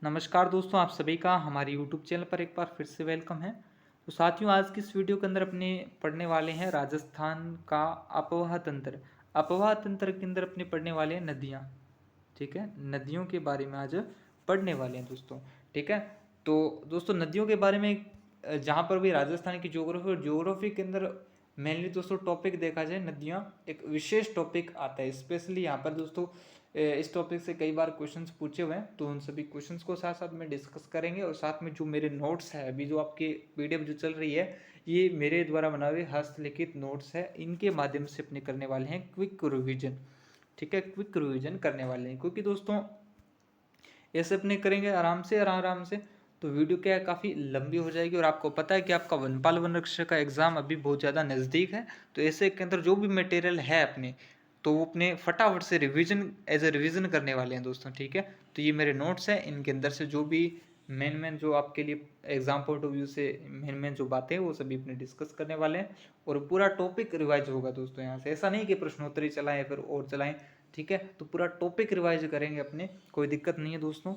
नमस्कार दोस्तों, आप सभी का हमारे यूट्यूब चैनल पर एक बार फिर से वेलकम है। तो साथियों, आज की इस वीडियो के अंदर अपने पढ़ने वाले हैं राजस्थान का अफवाह तंत्र। अफवाह तंत्र के अंदर अपने पढ़ने वाले हैं नदियाँ। ठीक है, नदियों के बारे में आज पढ़ने वाले हैं दोस्तों। ठीक है, तो दोस्तों नदियों के बारे में जहाँ पर भी राजस्थान की ज्योग्राफी और ज्योग्राफी के अंदर मेनली दोस्तों टॉपिक देखा जाए नदियाँ एक विशेष टॉपिक आता है। स्पेशली यहाँ पर दोस्तों इस टॉपिक से कई बार क्वेश्चंस पूछे हुए हैं, तो उन सभी क्वेश्चंस को साथ साथ में डिस्कस करेंगे। और साथ में जो मेरे नोट्स है, अभी जो आपके पीडीएफ जो चल रही है, ये मेरे द्वारा बनाए हुए हस्तलिखित नोट्स है, इनके माध्यम से अपने करने वाले हैं क्विक रिविजन। ठीक है, क्विक रिविजन करने वाले हैं, क्योंकि दोस्तों ऐसे अपने करेंगे आराम से आराम से तो वीडियो क्या है काफ़ी लंबी हो जाएगी। और आपको पता है कि आपका वनपाल वनरक्षक का एग्ज़ाम अभी बहुत ज़्यादा नज़दीक है, तो ऐसे के अंदर जो भी मटेरियल है अपने, तो वो अपने फटाफट से रिवीजन एज ए रिवीजन करने वाले हैं दोस्तों। ठीक है, तो ये मेरे नोट्स हैं, इनके अंदर से जो भी मेन जो आपके लिए एग्जाम पॉइंट ऑफ व्यू से मेन जो बातें हैं वो सभी अपने डिस्कस करने वाले हैं। और पूरा टॉपिक रिवाइज होगा दोस्तों यहाँ से, ऐसा नहीं कि प्रश्नोत्तरी चलाएं फिर और चलाएं। ठीक है, तो पूरा टॉपिक रिवाइज करेंगे अपने, कोई दिक्कत नहीं है दोस्तों।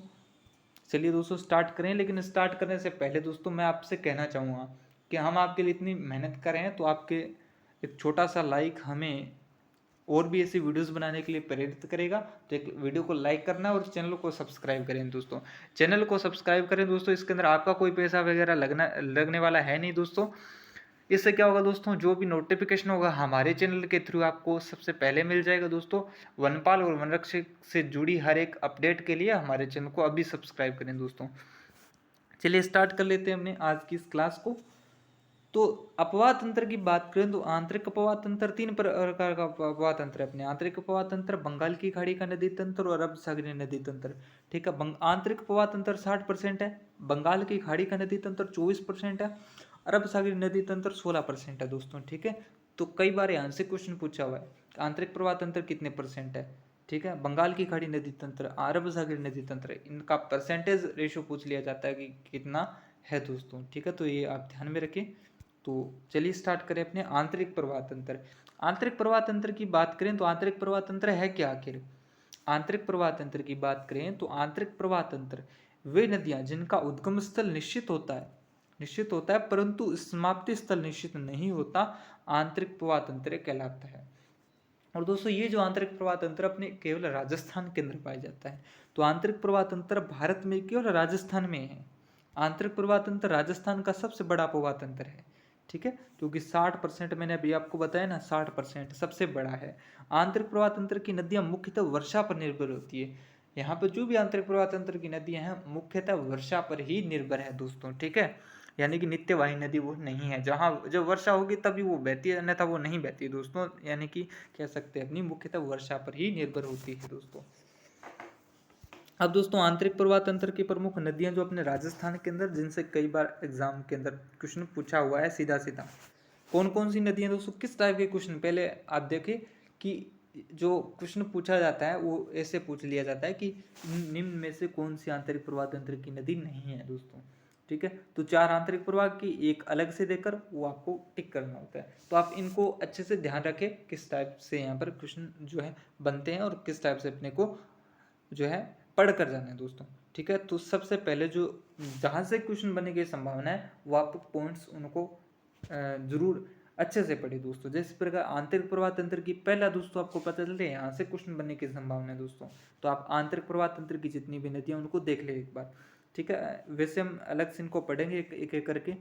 चलिए दोस्तों स्टार्ट करें, लेकिन स्टार्ट करने से पहले दोस्तों मैं आपसे कहना चाहूँगा कि हम आपके लिए इतनी मेहनत कर रहे हैं, तो आपके एक छोटा सा लाइक हमें और भी ऐसी वीडियोस बनाने के लिए प्रेरित करेगा। तो एक वीडियो को लाइक करना और चैनल को सब्सक्राइब करें दोस्तों। चैनल को सब्सक्राइब करें दोस्तों, इसके अंदर आपका कोई पैसा वगैरह लगने वाला है नहीं दोस्तों। इससे क्या होगा दोस्तों, जो भी नोटिफिकेशन होगा हमारे चैनल के थ्रू आपको सबसे पहले मिल जाएगा दोस्तों। वनपाल और वनरक्षक से जुड़ी हर एक अपडेट के लिए हमारे चैनल को अभी सब्सक्राइब करें दोस्तों। चलिए स्टार्ट कर लेते हैं अपने आज की इस क्लास को। तो अपवाह तंत्र की बात करें तो आंतरिक अपवाह तंत्र तीन प्रकार का अपवाह तंत्र है अपने। आंतरिक अपवाह तंत्र बंगाल की खाड़ी का नदी तंत्र और अरब सागरीय नदी तंत्र। ठीक है, आंतरिक अपवाह तंत्र 60% है, बंगाल की खाड़ी का नदी तंत्र 24% है, अरब सागरीय नदी तंत्र 16% है दोस्तों। ठीक है, तो कई बार यहाँ से क्वेश्चन पूछा हुआ है आंतरिक प्रवाह तंत्र कितने परसेंट है। ठीक है, बंगाल की खाड़ी नदी तंत्र, अरब सागरीय नदी तंत्र, इनका परसेंटेज रेशो पूछ लिया जाता है कि कितना है दोस्तों। ठीक है, तो ये आप ध्यान में रखें। तो चलिए स्टार्ट करें अपने आंतरिक प्रवाह तंत्र। आंतरिक प्रवाह तंत्र की बात करें तो आंतरिक प्रवाह तंत्र है क्या आखिर। आंतरिक प्रवाह तंत्र की बात करें तो आंतरिक प्रवाह तंत्र वे नदियां जिनका उद्गम स्थल निश्चित होता है परंतु समाप्ति स्थल निश्चित नहीं होता, आंतरिक प्रवाह तंत्र कहलाता है। और दोस्तों ये जो आंतरिक प्रवाह तंत्र अपने केवल राजस्थान के अंदर पाया जाता है। तो आंतरिक प्रवाह तंत्र भारत में केवल राजस्थान में है। आंतरिक प्रवाह तंत्र राजस्थान का सबसे बड़ा प्रवाह तंत्र है। ठीक है, क्योंकि 60% मैंने अभी आपको बताया ना, 60% सबसे बड़ा है। आंतरिक प्रवाह तंत्र की नदियां मुख्यतः वर्षा पर निर्भर होती है। यहाँ पर जो भी आंतरिक प्रवाह तंत्र की नदियां हैं मुख्यतः वर्षा पर ही निर्भर है दोस्तों। ठीक है, यानी कि नित्यवाही नदी वो नहीं है, जहाँ जब वर्षा होगी तभी वो बहती है, अन्यथा वो नहीं बहती है दोस्तों। यानी कि कह सकते हैं अपनी मुख्यतः वर्षा पर ही निर्भर होती है दोस्तों। अब दोस्तों आंतरिक प्रवाह तंत्र की प्रमुख नदियां जो अपने राजस्थान के अंदर, जिनसे कई बार एग्जाम के अंदर क्वेश्चन पूछा हुआ है सीधा सीधा, कौन कौन सी नदियां दोस्तों, किस टाइप के क्वेश्चन, पहले आप देखें कि जो क्वेश्चन पूछा जाता है वो ऐसे पूछ लिया जाता है कि निम्न में से कौन सी आंतरिक प्रवाह तंत्र की नदी नहीं है दोस्तों। ठीक है, तो 4 आंतरिक प्रवाह की एक अलग से देकर वो आपको टिक करना होता है। तो आप इनको अच्छे से ध्यान रखें किस टाइप से यहाँ पर क्वेश्चन जो है बनते हैं और किस टाइप से अपने को जो है पढ़ कर जाना है दोस्तों। ठीक है, तो सबसे पहले जो जहाँ से क्वेश्चन बनने की संभावना है वो आप पॉइंट्स उनको जरूर अच्छे से पढ़े दोस्तों। जिस प्रकार आंतरिक प्रवाह तंत्र की पहला दोस्तों आपको पता चल रहा है यहाँ से क्वेश्चन बनने की संभावना है दोस्तों। तो आप आंतरिक प्रवाह तंत्र की जितनी भी नदियाँ उनको देख ले एक बार। ठीक है, वैसे हम अलग से इनको पढ़ेंगे एक एक करके।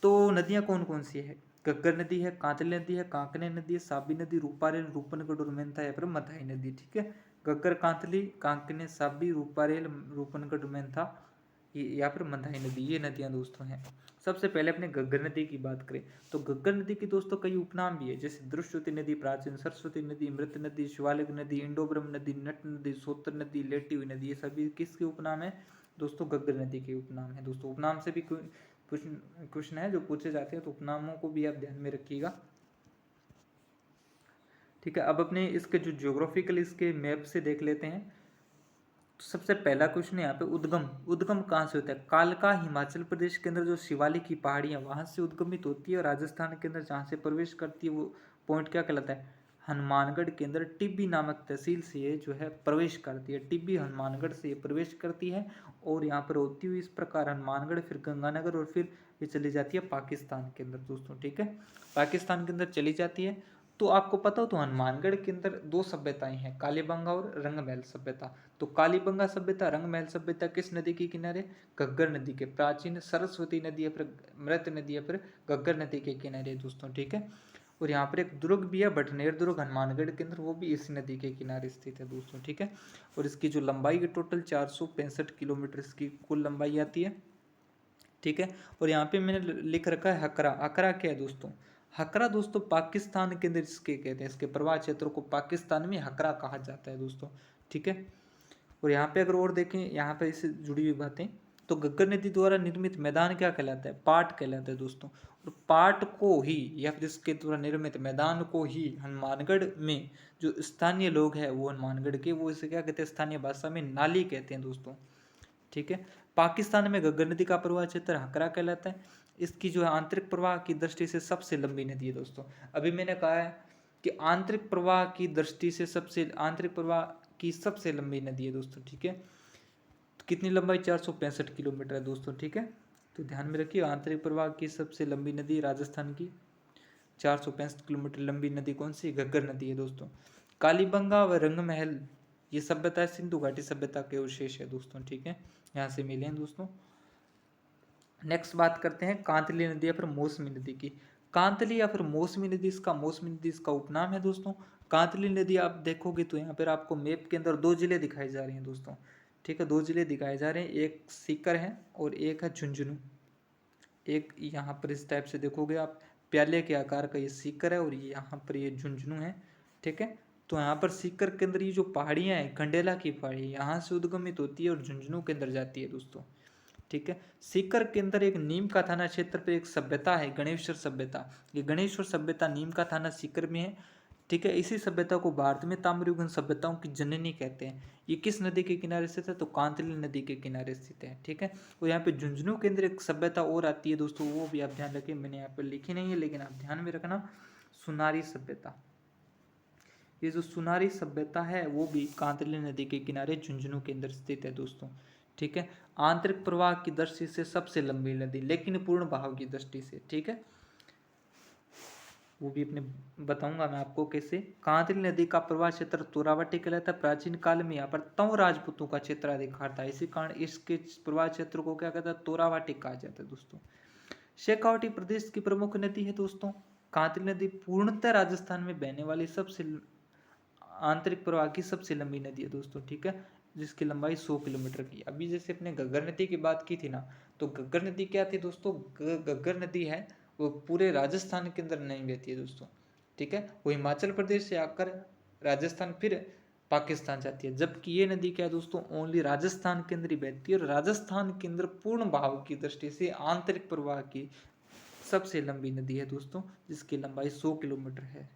तो नदियाँ कौन कौन सी है, गग्गर नदी है, कांतली नदी है, कांकने नदी है, साबी नदी, रूपारेल, रूपनगढ़ और मेंथा या फिर मथाई नदी। ठीक है, गग्गर, कांतली, कांकने, साबी, रूपारेल, रूपनगढ़, मेंथा या फिर मथाई नदी, ये नदियां दोस्तों हैं। सबसे पहले अपने गग्गर नदी की बात करें तो गग्गर नदी की दोस्तों कई उपनाम भी है, जैसे दुष्यवती नदी, प्राचीन सरस्वती नदी, मृत नदी, शिवालिक नदी, इंडोब्रम नदी, नट नदी, सोतर नदी, लेटी हुई नदी, ये सभी किसके उपनाम है दोस्तों, गग्गर नदी के उपनाम है दोस्तों। उपनाम से भी कुछ क्वेश्चन है जो पूछे जाते हैं, तो उपनामों को भी आप ध्यान में रखिएगा। ठीक है, अब अपने इसके जो ज्योग्राफिकल इसके मैप से देख लेते हैं। तो सबसे पहला क्वेश्चन है यहाँ पे, उद्गम उद्गम कहाँ से होता है। कालका हिमाचल प्रदेश के अंदर जो शिवालिक की पहाड़ियाँ वहाँ से उद्गमित होती है, और राजस्थान के अंदर जहाँ से प्रवेश करती है वो पॉइंट क्या कहलाता है, हनुमानगढ़ के अंदर टिब्बी नामक तहसील से ये जो है प्रवेश करती है। टिब्बी हनुमानगढ़ से ये प्रवेश करती है और यहाँ पर होती हुई इस प्रकार हनुमानगढ़, फिर गंगानगर और फिर ये चली जाती है पाकिस्तान के अंदर दोस्तों। ठीक है, पाकिस्तान के अंदर चली जाती है। तो आपको पता हो तो हनुमानगढ़ के अंदर दो सभ्यताएं हैं, कालीबंगा और रंगमहल सभ्यता। तो कालीबंगा सभ्यता, रंगमहल सभ्यता किस नदी के किनारे? घग्गर नदी के, प्राचीन सरस्वती नदी या फिर मृत नदी या फिर घग्गर नदी के किनारे दोस्तों। ठीक है, और यहाँ पर एक दुर्ग भी है, भटनेर दुर्ग हनुमानगढ़ के अंदर, वो भी इसी नदी के किनारे स्थित है दोस्तों। ठीक है, और इसकी जो लंबाई है टोटल 465 किलोमीटर इसकी कुल लंबाई आती है। ठीक है, और यहाँ पे मैंने लिख रखा है हकरा। हकरा क्या है दोस्तों? हकरा दोस्तों पाकिस्तान के अंदर इसके कहते हैं, इसके प्रवाह क्षेत्र को पाकिस्तान में हकरा कहा जाता है दोस्तों। ठीक है, और यहाँ पे अगर और देखें, यहाँ पे इससे जुड़ी हुई बातें, तो घग्गर नदी द्वारा निर्मित मैदान क्या कहलाता है? पाट कहलाता है दोस्तों। और पाट को ही या फिर इसके द्वारा निर्मित मैदान को ही हनुमानगढ़ में जो स्थानीय लोग हैं वो हनुमानगढ़ के, वो इसे क्या कहते हैं स्थानीय भाषा में नाली कहते हैं दोस्तों। ठीक है, पाकिस्तान में घग्गर नदी का प्रवाह क्षेत्र हकरा कहलाता है। इसकी जो है आंतरिक प्रवाह की दृष्टि से सबसे लंबी नदी है दोस्तों। अभी मैंने कहा है कि आंतरिक प्रवाह की दृष्टि से आंतरिक प्रवाह की सबसे लंबी नदी है दोस्तों। ठीक है, तो कितनी लंबाई? 465 किलोमीटर है दोस्तों। ठीक है, तो ध्यान में रखिए आंतरिक प्रवाह की सबसे लंबी नदी राजस्थान की 465 किलोमीटर लंबी नदी कौन सी? घग्गर नदी है दोस्तों। कालीबंगा व रंगमहल ये सभ्यता सिंधु घाटी सभ्यता के अवशेष है दोस्तों। ठीक है, यहाँ से मिले हैं दोस्तों। नेक्स्ट बात करते हैं कांतली नदी या फिर मौसमी नदी की। कांतली या फिर मौसमी नदी, इसका मौसमी नदी इसका उपनाम है दोस्तों। कांतली नदी आप देखोगे तो यहाँ पर आपको मैप के अंदर दो जिले दिखाए जा रहे हैं दोस्तों। ठीक है, दो जिले दिखाए जा रहे हैं, एक सीकर है और एक है झुंझुनू। एक यहाँ पर इस टाइप से देखोगे आप, प्याले के आकार का ये सीकर है और यहाँ पर ये झुंझुनू है। ठीक है, तो यहाँ पर सीकर के अंदर ये जो पहाड़ियाँ हैं, खंडेला की पहाड़ी यहाँ से उद्गमित होती है और झुंझुनू के अंदर जाती है दोस्तों। ठीक है, सीकर के अंदर एक नीम का थाना क्षेत्र पे एक सभ्यता है गणेश्वर सभ्यता। ये गणेश्वर सभ्यता नीम का थाना सीकर में है। ठीक है, इसी सभ्यता को भारत में ताम्रयुगीन सभ्यताओं की जननी कहते हैं। ये किस नदी के किनारे स्थित है? तो कांतली नदी के किनारे स्थित है। ठीक है, और यहाँ पे झुंझुनू के अंदर एक सभ्यता और आती है दोस्तों, वो भी आप ध्यान रखें, मैंने यहाँ पर लिखी नहीं है लेकिन आप ध्यान में रखना, सुनारी सभ्यता। ये जो सुनारी सभ्यता है वो भी कांतली नदी के किनारे झुंझुनू के अंदर स्थित है दोस्तों। ठीक है, आंतरिक प्रवाह की दृष्टि से सबसे लंबी नदी, लेकिन पूर्ण बहाव की दृष्टि से। ठीक है, वो भी अपने बताऊंगा मैं आपको कैसे। कांतली नदी का प्रवाह क्षेत्र तोरावटी कहलाता है। प्राचीन काल में यहाँ पर तंव राजपूतों का क्षेत्राधिकार था, इसी कारण इसके प्रवाह क्षेत्र को क्या कहता है? तोरावटी कहा जाता है दोस्तों। शेखावटी प्रदेश की प्रमुख नदी है दोस्तों। कांतली नदी पूर्णतः राजस्थान में बहने वाली सबसे आंतरिक प्रवाह की सबसे लंबी नदी है दोस्तों। ठीक है, जिसकी लंबाई 100 किलोमीटर की। अभी जैसे अपने घग्गर नदी की बात की थी ना, तो घग्गर नदी क्या थी दोस्तों? घग्गर नदी है वो पूरे राजस्थान के अंदर नहीं बहती है दोस्तों। ठीक है, वो हिमाचल प्रदेश से आकर राजस्थान फिर पाकिस्तान जाती है, जबकि ये नदी क्या है दोस्तों? ओनली राजस्थान के अंदर ही बहती है और राजस्थान के अंदर पूर्ण बहाव की दृष्टि से आंतरिक प्रवाह की सबसे लंबी नदी है दोस्तों, जिसकी लंबाई 100 किलोमीटर है।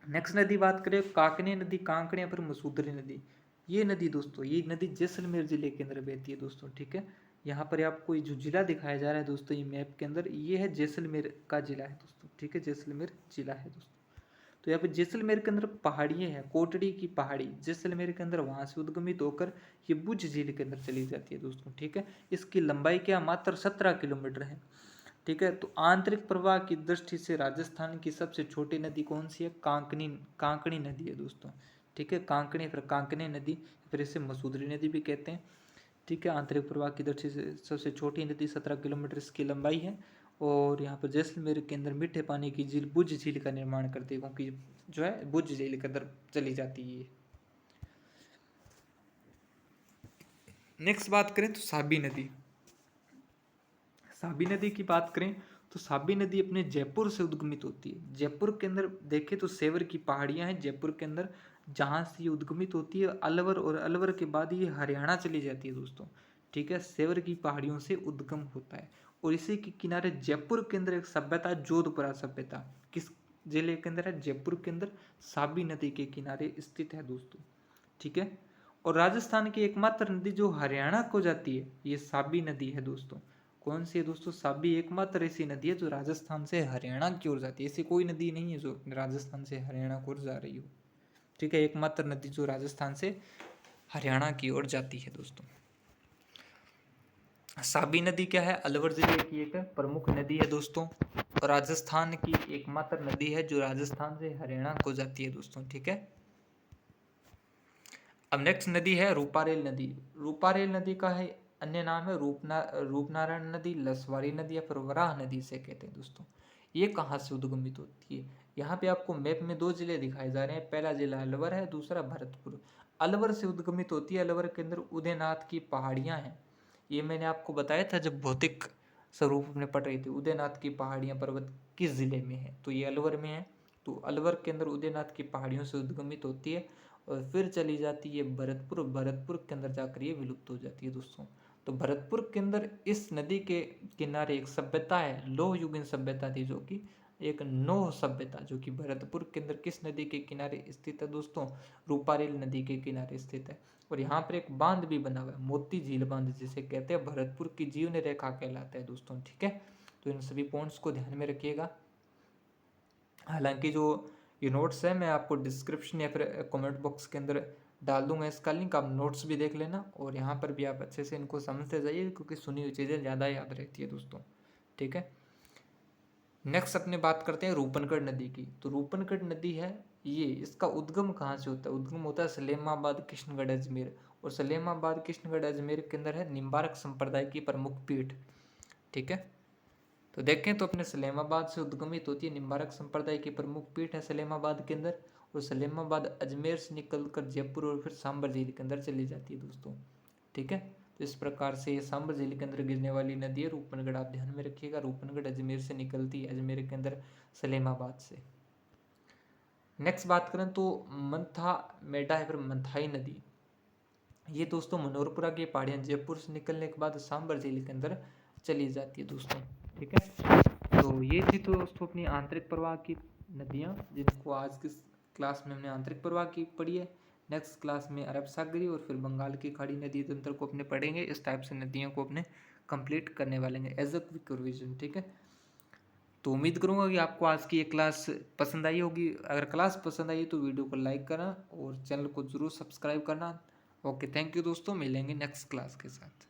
नेक्स्ट नदी बात करें, काकनी नदी, कांकड़ी या फिर मसूदरी नदी। ये नदी दोस्तों, ये नदी जैसलमेर जिले के अंदर बहती है दोस्तों। ठीक है, यहाँ पर आपको ये जो जिला दिखाया जा रहा है दोस्तों, ये मैप के अंदर, ये है जैसलमेर का जिला है दोस्तों। ठीक है, जैसलमेर जिला है दोस्तों। तो यहाँ पे जैसलमेर के अंदर पहाड़ियाँ हैं, कोटड़ी की पहाड़ी जैसलमेर के अंदर, वहाँ से उद्गमित होकर ये भुज झील के अंदर चली जाती है दोस्तों। ठीक है, इसकी लंबाई क्या? मात्र 17 किलोमीटर है। ठीक है, तो आंतरिक प्रवाह की दृष्टि से राजस्थान की सबसे छोटी नदी कौन सी है? कांकणी नदी है दोस्तों। ठीक है, कांकणी फिर कांकनी नदी, फिर इसे मसूदरी नदी भी कहते हैं। ठीक है, आंतरिक प्रवाह की दृष्टि से सबसे छोटी नदी, 17 किलोमीटर इसकी लंबाई है। और यहाँ पर जैसलमेर के अंदर मीठे पानी की झील भुज झील का निर्माण करती है, क्योंकि जो है भुज झील के अंदर चली जाती है। नेक्स्ट बात करें तो साबी नदी। साबी नदी की बात करें तो साबी नदी अपने जयपुर से उद्गमित होती है। जयपुर के अंदर देखें तो सेवर की पहाड़ियां हैं जयपुर के अंदर, जहाँ से ये उद्गमित होती है अलवर, और अलवर के बाद ये हरियाणा चली जाती है दोस्तों। ठीक है, सेवर की पहाड़ियों से उद्गम होता है। और इसी के किनारे जयपुर के अंदर एक सभ्यता, जोधपुरा सभ्यता, किस जिले के अंदर है? जयपुर के अंदर, साबी नदी के किनारे स्थित है दोस्तों। ठीक है, और राजस्थान की एकमात्र नदी जो हरियाणा को जाती है, ये साबी नदी है दोस्तों। कौन सी है दोस्तों? साबी एकमात्र ऐसी नदी है जो राजस्थान से हरियाणा की ओर जाती है। ऐसी कोई नदी नहीं है जो राजस्थान से हरियाणा की ओर जा रही हो। ठीक है, एकमात्र नदी जो राजस्थान से हरियाणा की ओर जाती है दोस्तों। साबी नदी क्या है? अलवर जिले की एक प्रमुख नदी है दोस्तों, और राजस्थान की एकमात्र नदी है जो राजस्थान से हरियाणा को जाती है दोस्तों। ठीक है, अब नेक्स्ट नदी है रूपारेल नदी। रूपारेल नदी का है अन्य नाम है रूपनारायण नदी, लसवाड़ी नदी या फिर वराह नदी से कहते हैं दोस्तों। ये कहाँ से उद्गमित होती है? यहाँ पे आपको मैप में 2 जिले दिखाए जा रहे हैं। पहला जिला अलवर है, दूसरा भरतपुर। अलवर से उद्गमित होती है। अलवर के अंदर उदयनाथ की पहाड़ियाँ हैं। ये मैंने आपको बताया था जब भौतिक स्वरूप में पढ़ रही थी। उदयनाथ की पहाड़ियाँ पर्वत किस जिले में है? तो ये अलवर में है। तो अलवर के अंदर उदयनाथ की पहाड़ियों से उद्गमित होती है और फिर चली जाती है भरतपुर। भरतपुर के अंदर जाकर ये विलुप्त हो जाती है दोस्तों। तो भरतपुर के अंदर इस नदी के किनारे एक सभ्यता है, लोह युगीन सभ्यता थी, जो कि एक नौह सभ्यता, जो कि भरतपुर के अंदर किस नदी के किनारे स्थित है दोस्तों? रूपारेल नदी के किनारे स्थित है। और यहाँ पर एक बांध भी बना हुआ है, मोती झील बांध जिसे कहते हैं, भरतपुर की जीवन रेखा कहलाता है दोस्तों। ठीक है, तो इन सभी पॉइंट्स को ध्यान में रखिएगा। हालांकि जो ये नोट्स है मैं आपको डिस्क्रिप्शन या फिर कमेंट बॉक्स के अंदर डाल दूंगा इसका लिंक, आप नोट्स भी देख लेना और यहाँ पर भी आप अच्छे से इनको समझते जाइए, क्योंकि सुनी हुई चीज़ें ज़्यादा याद रहती है दोस्तों। ठीक है, नेक्स्ट अपने बात करते हैं रूपनगढ़ नदी की। तो रूपनगढ़ नदी है ये, इसका उद्गम कहाँ से होता है? उद्गम होता है सलेमाबाद कृष्णगढ़ अजमेर। और सलेमाबाद कृष्णगढ़ अजमेर के अंदर है निम्बारक संप्रदाय की प्रमुख पीठ। ठीक है, तो देखें तो अपने सलेमाबाद से उद्गमित होती है। निम्बारक संप्रदाय की प्रमुख पीठ है सलेमाबाद के अंदर, और सलेमाबाद अजमेर से निकलकर जयपुर और फिर सांबर झील के अंदर चली जाती है दोस्तों। ठीक है, तो इस प्रकार से ये सांबर झील के अंदर गिरने वाली नदी है रूपनगढ़, आप ध्यान में रखिएगा। रूपनगढ़ अजमेर से निकलती है, अजमेर के अंदर सलेमाबाद से। नेक्स्ट बात करें तो मंथा मेटा है फिर मंथाई नदी। ये दोस्तों मनोहरपुरा की पहाड़ियाँ जयपुर से निकलने के बाद सांबर झील के अंदर चली जाती है दोस्तों। ठीक है, तो ये थी तो दोस्तों अपनी आंतरिक प्रवाह की नदियाँ, जिनको आज की क्लास में हमने आंतरिक प्रवाह की पढ़ी है। नेक्स्ट क्लास में अरब सागरी और फिर बंगाल की खाड़ी नदी तंत्र को अपने पढ़ेंगे। इस टाइप से नदियों को अपने कंप्लीट करने वाले हैं एज अ क्विक रिवीजन। ठीक है, तो उम्मीद करूँगा कि आपको आज की ये क्लास पसंद आई होगी। अगर क्लास पसंद आई तो वीडियो को लाइक करना और चैनल को ज़रूर सब्सक्राइब करना। ओके, थैंक यू दोस्तों, मिलेंगे नेक्स्ट क्लास के साथ।